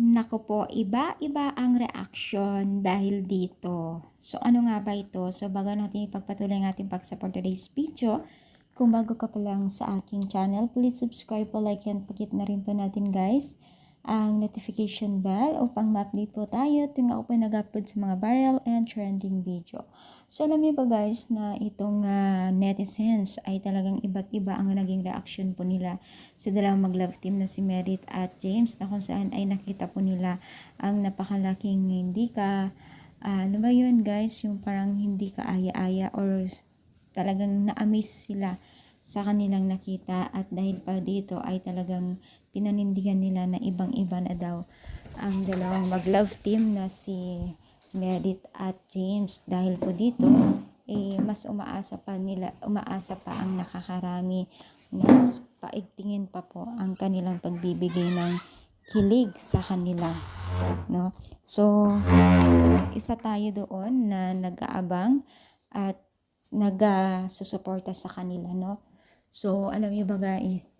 Naku po, iba-iba ang reaksyon dahil dito. So, ano nga ba ito? So, bago natin ipagpatuloy ang ating pag-support today's video, kung bago ka pa lang sa aking channel, please subscribe po, like, and pakit na rin po natin guys ang notification bell upang ma-update po tayo tuwing ako po nag-upload sa mga viral and trending video. So, alam niyo ba guys na itong netizens ay talagang iba't iba ang naging reaction po nila sa dalawang mag-love team na si Merit at James, na kung saan ay nakita po nila ang napakalaking hindi ka, ano ba yun guys, yung parang hindi ka aya-aya or talagang na-amaze sila sa kanilang nakita, at dahil pa dito ay talagang pinanindigan nila na ibang-iba na daw ang dalawang mag-love team na si Merit at James. Dahil po dito mas umaasa pa ang nakakarami na paigtingin pa po ang kanilang pagbibigay ng kilig sa kanila, no? So, isa tayo doon na nag-aabang at nag-susuporta sa kanila, no? So, alam niyo ba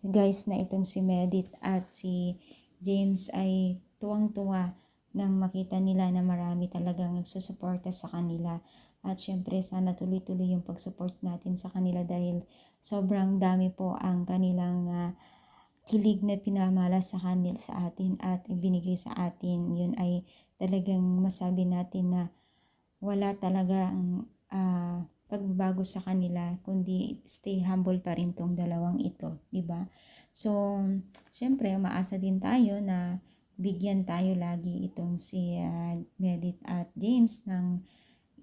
guys na itong si Merit at si James ay tuwang-tuwa nang makita nila na marami talagang nagsusuporta sa kanila. At syempre, sana tuloy-tuloy yung pag-support natin sa kanila dahil sobrang dami po ang kanilang kilig na pinamala sa kanila, sa atin, at ibinigay sa atin. Yun ay talagang masabi natin na wala talagang pagbabago sa kanila, kundi stay humble pa rin tong dalawang ito, di ba? So, syempre, umaasa din tayo na bigyan tayo lagi itong si Merit at James ng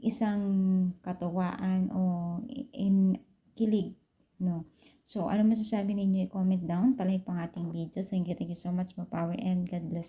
isang katuwaan o kilig, no? So, ano masasabi ninyo? I-comment down, palike pang ating video. Thank you so much, more power, and God bless.